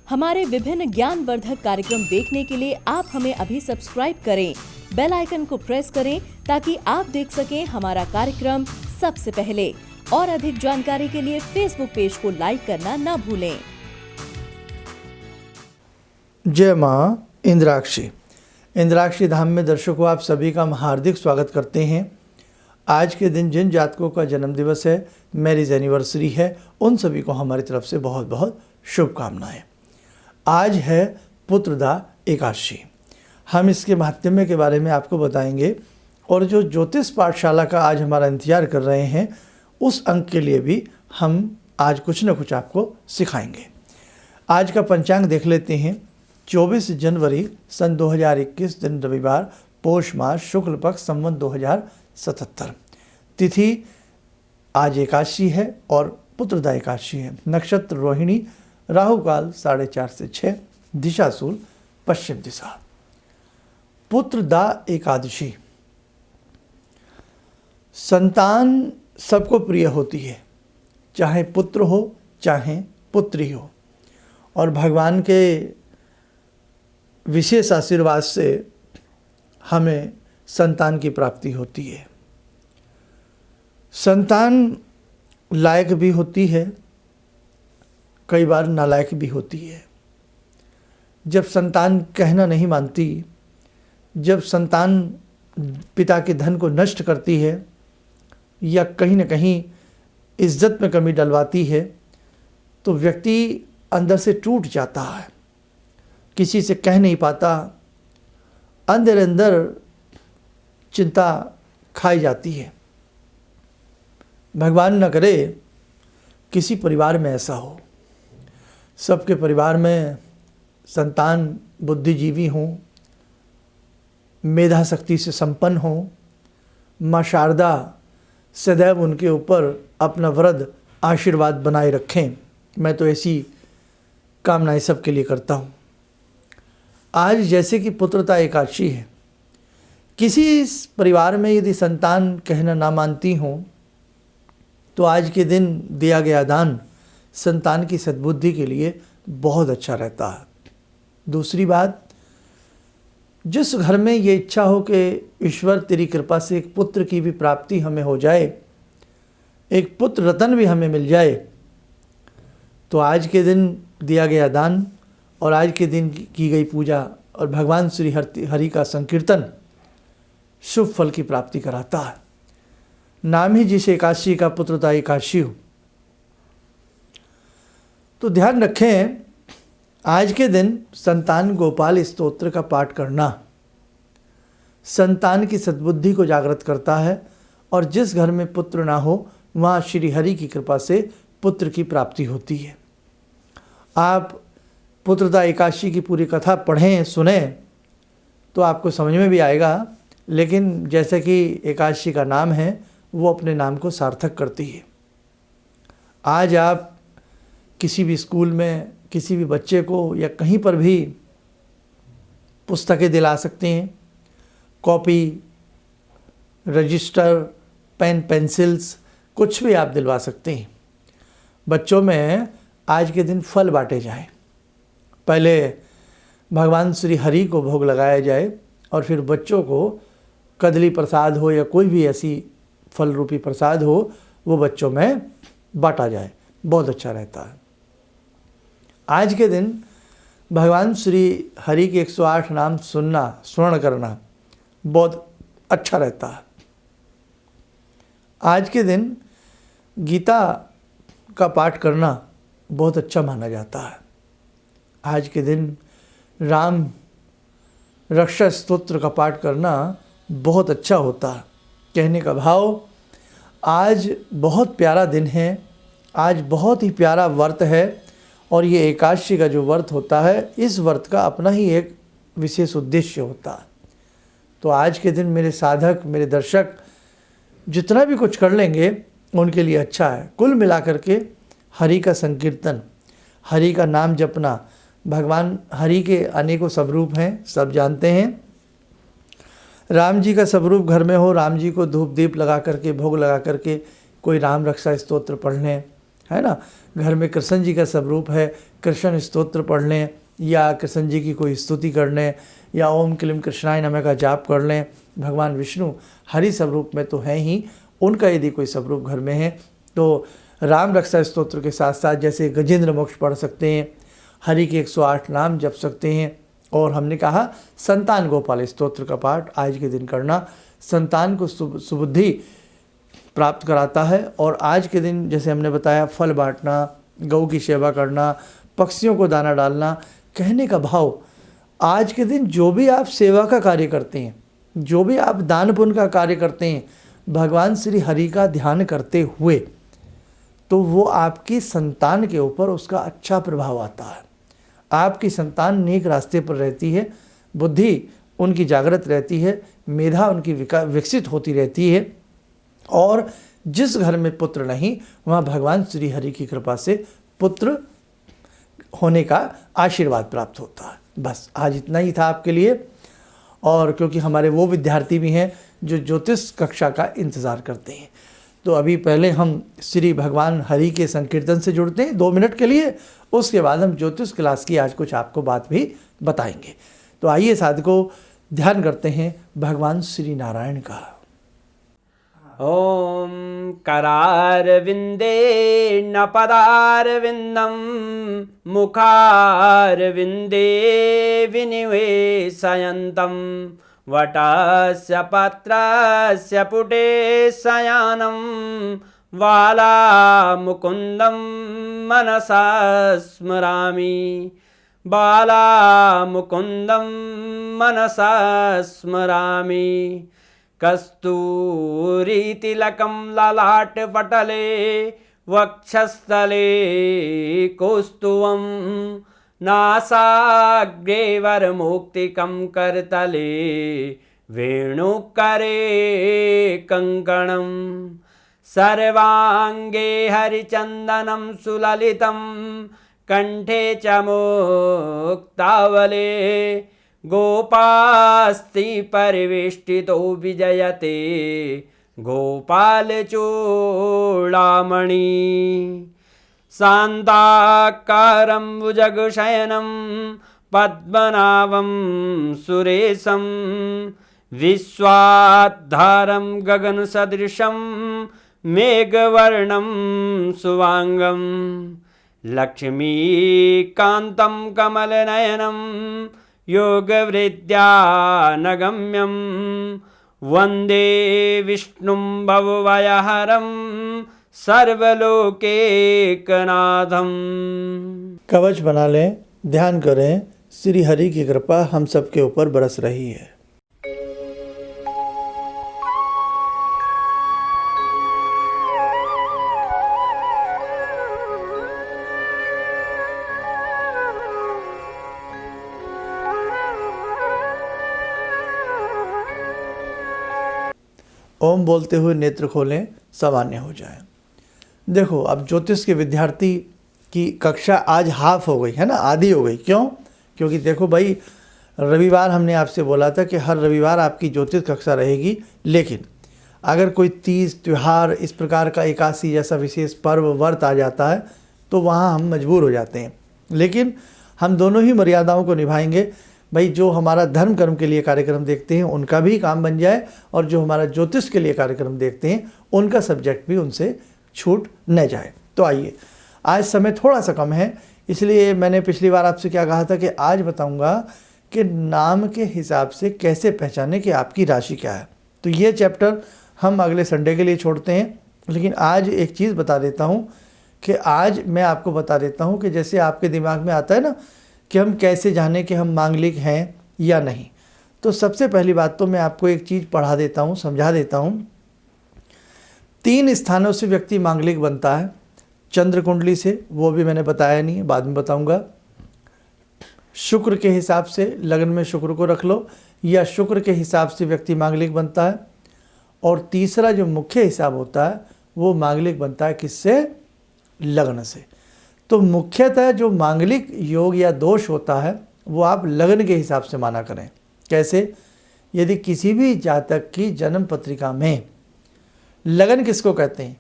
हमारे विभिन्न ज्ञानवर्धक कार्यक्रम देखने के लिए आप हमें अभी सब्सक्राइब करें, बेल आइकन को प्रेस करें ताकि आप देख सकें हमारा कार्यक्रम सबसे पहले। और अधिक जानकारी के लिए फेसबुक पेज को लाइक करना न भूलें। जय माँ इंद्राक्षी। इंद्राक्षी धाम में दर्शकों आप सभी का हम हार्दिक स्वागत करते हैं। आज के दिन जिन जातकों का जन्म दिवस है, मैरिज एनिवर्सरी है, उन सभी को हमारी तरफ से बहुत बहुत शुभकामनाएं। आज है पुत्रदा एकादशी। हम इसके महात्म्य के बारे में आपको बताएंगे और जो ज्योतिष पाठशाला का आज हमारा इंतजार कर रहे हैं उस अंक के लिए भी हम आज कुछ न कुछ आपको सिखाएंगे। आज का पंचांग देख लेते हैं। 24 जनवरी सन 2021 दिन रविवार, पौष मास, शुक्ल पक्ष, संवत 2077। तिथि आज एकादशी है और पुत्रदा एकादशी है। नक्षत्र रोहिणी, राहु काल 4:30 से 6, दिशा शूल पश्चिम दिशा। पुत्रदा एकादशी। संतान सबको प्रिय होती है, चाहे पुत्र हो चाहे पुत्री हो, और भगवान के विशेष आशीर्वाद से हमें संतान की प्राप्ति होती है। संतान लायक भी होती है, कई बार नालायक भी होती है। जब संतान कहना नहीं मानती, जब संतान पिता के धन को नष्ट करती है या कहीं न कहीं इज्जत में कमी डलवाती है, तो व्यक्ति अंदर से टूट जाता है, किसी से कह नहीं पाता, अंदर अंदर चिंता खाई जाती है। भगवान न करे किसी परिवार में ऐसा हो। सबके परिवार में संतान बुद्धिजीवी हों, मेधा शक्ति से संपन्न हों, माँ शारदा सदैव उनके ऊपर अपना वरद आशीर्वाद बनाए रखें। मैं तो ऐसी कामनाएं सबके लिए करता हूँ। आज जैसे कि पुत्रदा एकादशी है, किसी परिवार में यदि संतान कहना ना मानती हो तो आज के दिन दिया गया दान संतान की सद्बुद्धि के लिए बहुत अच्छा रहता है। दूसरी बात, जिस घर में ये इच्छा हो कि ईश्वर तेरी कृपा से एक पुत्र की भी प्राप्ति हमें हो जाए, एक पुत्र रत्न भी हमें मिल जाए, तो आज के दिन दिया गया दान और आज के दिन की गई पूजा और भगवान श्री हरि का संकीर्तन शुभ फल की प्राप्ति कराता है। नाम ही जिस एकादशी का पुत्रदा एकादशी हो। तो ध्यान रखें, आज के दिन संतान गोपाल स्तोत्र का पाठ करना संतान की सद्बुद्धि को जागृत करता है, और जिस घर में पुत्र ना हो वहाँ श्री हरि की कृपा से पुत्र की प्राप्ति होती है। आप पुत्रदा एकादशी की पूरी कथा पढ़ें, सुने तो आपको समझ में भी आएगा, लेकिन जैसे कि एकादशी का नाम है वो अपने नाम को सार्थक करती है। आज आप किसी भी स्कूल में किसी भी बच्चे को या कहीं पर भी पुस्तकें दिला सकते हैं, कॉपी, रजिस्टर, पेन, पेंसिल्स, कुछ भी आप दिलवा सकते हैं। बच्चों में आज के दिन फल बांटे जाएं। पहले भगवान श्री हरि को भोग लगाया जाए और फिर बच्चों को कदली प्रसाद हो या कोई भी ऐसी फल रूपी प्रसाद हो वो बच्चों में बांटा जाए, बहुत अच्छा रहता है। आज के दिन भगवान श्री हरि के 108 नाम सुनना, स्मरण करना बहुत अच्छा रहता है। आज के दिन गीता का पाठ करना बहुत अच्छा माना जाता है। आज के दिन राम रक्षा स्तोत्र का पाठ करना बहुत अच्छा होता है। कहने का भाव, आज बहुत प्यारा दिन है, आज बहुत ही प्यारा व्रत है, और ये एकादशी का जो व्रत होता है, इस व्रत का अपना ही एक विशेष उद्देश्य होता है। तो आज के दिन मेरे साधक, मेरे दर्शक जितना भी कुछ कर लेंगे उनके लिए अच्छा है। कुल मिलाकर के हरि का संकीर्तन, हरि का नाम जपना, भगवान हरि के अनेकों स्वरूप हैं, सब जानते हैं। राम जी का स्वरूप घर में हो, राम जी को धूप दीप लगा करके, भोग लगा करके कोई राम रक्षा स्तोत्र पढ़ लें, है ना। घर में कृष्ण जी का स्वरूप है, कृष्ण स्तोत्र पढ़ लें या कृष्ण जी की कोई स्तुति कर लें या ओम क्लीम कृष्णाय नमः का जाप कर लें। भगवान विष्णु हरि स्वरूप में तो हैं ही, उनका यदि कोई स्वरूप घर में है तो राम रक्षा स्तोत्र के साथ साथ जैसे गजेंद्र मोक्ष पढ़ सकते हैं, हरि के 108 नाम जप सकते हैं। और हमने कहा संतान गोपाल स्तोत्र का पाठ आज के दिन करना संतान को सुबुद्धि प्राप्त कराता है। और आज के दिन जैसे हमने बताया फल बांटना, गौ की सेवा करना, पक्षियों को दाना डालना। कहने का भाव, आज के दिन जो भी आप सेवा का कार्य करते हैं, जो भी आप दान पुण्य का कार्य करते हैं, भगवान श्री हरि का ध्यान करते हुए, तो वो आपकी संतान के ऊपर उसका अच्छा प्रभाव आता है। आपकी संतान नेक रास्ते पर रहती है, बुद्धि उनकी जागृत रहती है, मेधा उनकी विकसित होती रहती है। और जिस घर में पुत्र नहीं, वहाँ भगवान श्री हरि की कृपा से पुत्र होने का आशीर्वाद प्राप्त होता है। बस आज इतना ही था आपके लिए। और क्योंकि हमारे वो विद्यार्थी भी हैं जो ज्योतिष कक्षा का इंतज़ार करते हैं, तो अभी पहले हम श्री भगवान हरि के संकीर्तन से जुड़ते हैं 2 मिनट के लिए, उसके बाद हम ज्योतिष क्लास की आज कुछ आपको बात भी बताएंगे। तो आइए साधकों ध्यान करते हैं भगवान श्री नारायण का। ॐ करारविन्दे न पदारविन्दं मुखारविन्दे विनिवेशयन्तं वटस्य पत्रस्य पुटे शयानं बालामुकुन्दं मनसा स्मरामि बालामुकुन्दं मनसा स्मरामि कस्तूरीतिलकं ललाटपटले वक्षस्थले कौस्तुभं नासाग्रे वरमुक्तिकं करतले वेणुकरे कङ्कणं सर्वाङ्गे हरिचन्दनं सुललितं कंठे च मुक्तावले गोपास्ति परिवेष्टितो विजयते गोपालचूडामणि शान्ताकारं भुजगशयनं पद्मनाभं सुरेशं विश्वाधारं गगनसदृशं मेघवर्णं शुभांगं लक्ष्मीकान्तं कमलनयनं योगवृद्ध्यानगम्यं वन्दे विष्णुं भवभयहरं सर्वलोकैकनाथं। कवच बना लें, ध्यान करें, श्री हरि की कृपा हम सबके ऊपर बरस रही है। ओम बोलते हुए नेत्र खोलें, सामान्य हो जाए। देखो अब ज्योतिष के विद्यार्थी की कक्षा आज हाफ हो गई है ना, आधी हो गई। क्यों? क्योंकि देखो भाई, रविवार हमने आपसे बोला था कि हर रविवार आपकी ज्योतिष कक्षा रहेगी, लेकिन अगर कोई तीज त्यौहार इस प्रकार का एकादशी जैसा विशेष पर्व व्रत आ जाता है तो वहाँ हम मजबूर हो जाते हैं। लेकिन हम दोनों ही मर्यादाओं को निभाएंगे भाई। जो हमारा धर्म कर्म के लिए कार्यक्रम देखते हैं उनका भी काम बन जाए, और जो हमारा ज्योतिष के लिए कार्यक्रम देखते हैं उनका सब्जेक्ट भी उनसे छूट न जाए। तो आइए, आज समय थोड़ा सा कम है, इसलिए मैंने पिछली बार आपसे क्या कहा था कि आज बताऊंगा कि नाम के हिसाब से कैसे पहचाने कि आपकी राशि क्या है। तो ये चैप्टर हम अगले संडे के लिए छोड़ते हैं, लेकिन आज एक चीज़ बता देता हूँ कि आज मैं आपको बता देता हूँ कि जैसे आपके दिमाग में आता है ना कि हम कैसे जाने कि हम मांगलिक हैं या नहीं। तो सबसे पहली बात तो मैं आपको एक चीज़ पढ़ा देता हूँ, समझा देता हूँ। 3 स्थानों से व्यक्ति मांगलिक बनता है। चंद्र कुंडली से, वो भी मैंने बताया नहीं, बाद में बताऊंगा। शुक्र के हिसाब से, लग्न में शुक्र को रख लो, या शुक्र के हिसाब से व्यक्ति मांगलिक बनता है। और तीसरा जो मुख्य हिसाब होता है वो मांगलिक बनता है किससे? लग्न से। तो मुख्यतः जो मांगलिक योग या दोष होता है वो आप लग्न के हिसाब से माना करें। कैसे? यदि किसी भी जातक की जन्म पत्रिका में, लगन किसको कहते हैं?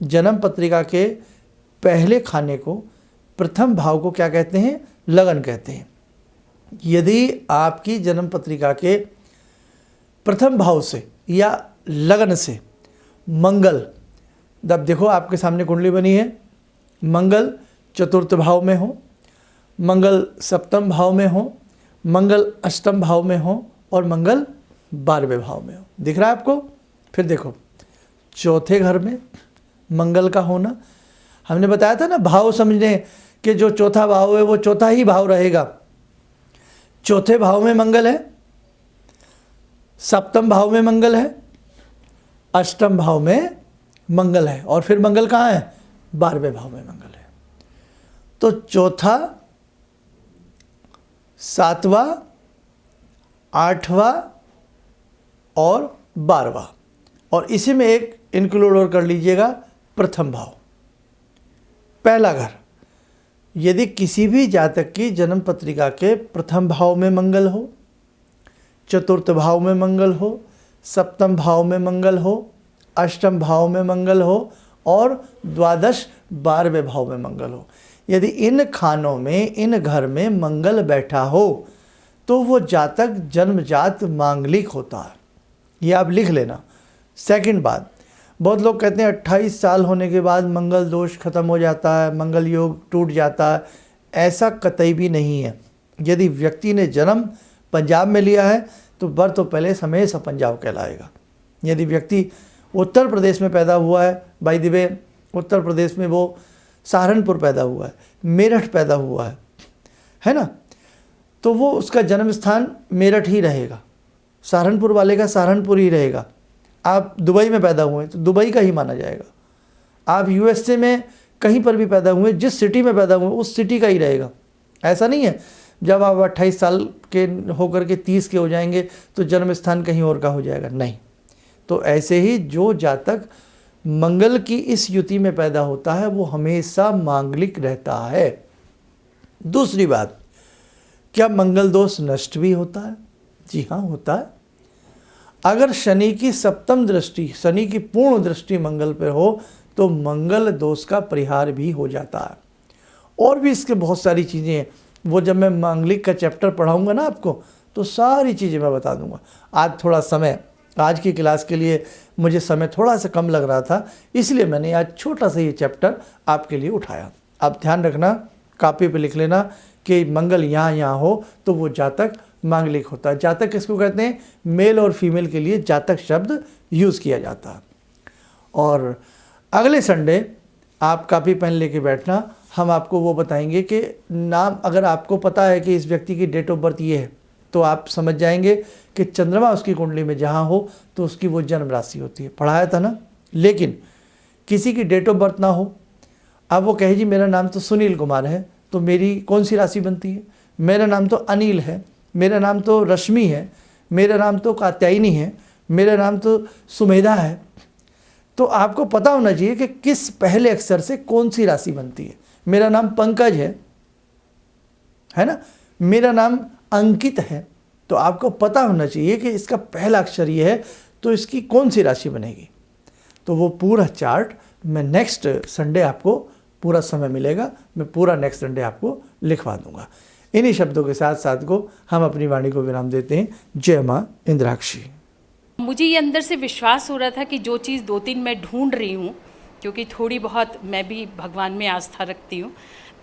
जन्म पत्रिका के पहले खाने को, प्रथम भाव को क्या कहते हैं? लगन कहते हैं। यदि आपकी जन्म पत्रिका के प्रथम भाव से या लगन से मंगल, अब देखो आपके सामने कुंडली बनी है, मंगल चतुर्थ भाव में हो, मंगल सप्तम भाव में हो, मंगल अष्टम भाव में हो और मंगल 12वें भाव में हो। दिख रहा है आपको? फिर देखो चौथे घर में मंगल का होना, हमने बताया था ना भाव समझने कि जो चौथा भाव है वो चौथा ही भाव रहेगा। चौथे भाव में मंगल है, सप्तम भाव में मंगल है, अष्टम भाव में मंगल है और फिर मंगल कहाँ है? 12वें भाव में मंगल है। तो चौथा, सातवां, आठवां और 12वां, और इसी में एक इंक्लूड और कर लीजिएगा प्रथम भाव, पहला घर। यदि किसी भी जातक की जन्म पत्रिका के प्रथम भाव में मंगल हो, चतुर्थ भाव में मंगल हो, सप्तम भाव में मंगल हो, अष्टम भाव में मंगल हो और द्वादश 12वें भाव में मंगल हो, यदि इन खानों में, इन घर में मंगल बैठा हो तो वो जातक जन्मजात मांगलिक होता है। ये आप लिख लेना। सेकंड बात, बहुत लोग कहते हैं 28 साल होने के बाद मंगल दोष खत्म हो जाता है, मंगल योग टूट जाता है। ऐसा कतई भी नहीं है। यदि व्यक्ति ने जन्म पंजाब में लिया है तो बर्थ तो पहले हमेशा पंजाब कहलाएगा। यदि व्यक्ति उत्तर प्रदेश में पैदा हुआ है, by the way Uttar Pradesh में वो सहारनपुर पैदा हुआ है, मेरठ पैदा हुआ है ना, तो वो उसका जन्म स्थान मेरठ ही रहेगा, सहारनपुर वाले का सहारनपुर ही रहेगा। आप दुबई में पैदा हुए तो दुबई का ही माना जाएगा। आप यूएसए में कहीं पर भी पैदा हुए, जिस सिटी में पैदा हुए उस सिटी का ही रहेगा। ऐसा नहीं है जब आप 28 साल के होकर के 30 के हो जाएंगे तो जन्म स्थान कहीं और का हो जाएगा, नहीं। तो ऐसे ही जो जातक मंगल की इस युति में पैदा होता है वो हमेशा मांगलिक रहता है। दूसरी बात, क्या मंगल दोष नष्ट भी होता है? जी हाँ, होता है। अगर शनि की सप्तम दृष्टि, शनि की पूर्ण दृष्टि मंगल पर हो तो मंगल दोष का परिहार भी हो जाता है। और भी इसके बहुत सारी चीज़ें हैं, वो जब मैं मांगलिक का चैप्टर पढ़ाऊंगा ना आपको तो सारी चीज़ें मैं बता दूंगा। आज थोड़ा समय, आज की क्लास के लिए मुझे समय थोड़ा सा कम लग रहा था, इसलिए मैंने आज छोटा सा ये चैप्टर आपके लिए उठाया। आप ध्यान रखना, कॉपी पे लिख लेना कि मंगल यहाँ हो तो वो जातक मांगलिक होता है। जातक किसको कहते हैं? मेल और फीमेल के लिए जातक शब्द यूज़ किया जाता है। और अगले संडे आप कॉपी पेन लेके बैठना, हम आपको वो बताएंगे कि नाम, अगर आपको पता है कि इस व्यक्ति की डेट ऑफ बर्थ ये है तो आप समझ जाएंगे कि चंद्रमा उसकी कुंडली में जहाँ हो तो उसकी वो जन्म राशि होती है। पढ़ाया था ना। लेकिन किसी की डेट ऑफ बर्थ ना हो, अब वो कहे जी मेरा नाम तो सुनील कुमार है तो मेरी कौन सी राशि बनती है? मेरा नाम तो अनिल है, मेरा नाम तो रश्मि है, मेरा नाम तो कात्यायनी है, मेरा नाम तो सुमेधा है। तो आपको पता होना चाहिए कि किस पहले अक्षर से कौन सी राशि बनती है। मेरा नाम पंकज है ना, मेरा नाम अंकित है, तो आपको पता होना चाहिए कि इसका पहला अक्षर ये है तो इसकी कौन सी राशि बनेगी। तो वो पूरा चार्ट मैं नेक्स्ट संडे, आपको पूरा समय मिलेगा, मैं पूरा नेक्स्ट संडे आपको लिखवा दूंगा। इन्हीं शब्दों के साथ साथ को हम अपनी वाणी को विराम देते हैं। जय माँ इंद्राक्षी। मुझे ये अंदर से विश्वास हो रहा था कि जो चीज़ 2-3 मैं ढूंढ रही हूँ, क्योंकि थोड़ी बहुत मैं भी भगवान में आस्था रखती हूँ,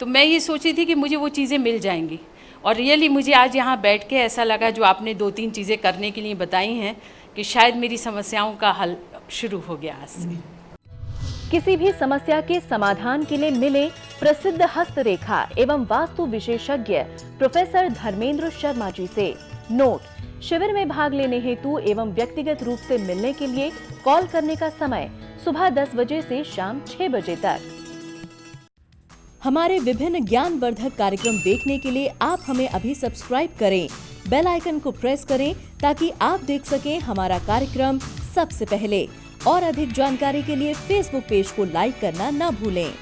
तो मैं ये सोची थी कि मुझे वो चीज़ें मिल जाएंगी। और रियली मुझे आज यहाँ बैठ के ऐसा लगा, जो आपने 2-3 चीज़ें करने के लिए बताई हैं, कि शायद मेरी समस्याओं का हल शुरू हो गया आज से। किसी भी समस्या के समाधान के लिए मिले प्रसिद्ध हस्तरेखा एवं वास्तु विशेषज्ञ प्रोफेसर धर्मेंद्र शर्मा जी से। नोट: शिविर में भाग लेने हेतु एवं व्यक्तिगत रूप से मिलने के लिए कॉल करने का समय सुबह 10 बजे से शाम 6 बजे तक। हमारे विभिन्न ज्ञानवर्धक कार्यक्रम देखने के लिए आप हमें अभी सब्सक्राइब करें, बेल आइकन को प्रेस करें ताकि आप देख सकें हमारा कार्यक्रम सबसे पहले। और अधिक जानकारी के लिए फेसबुक पेज को लाइक करना न भूलें।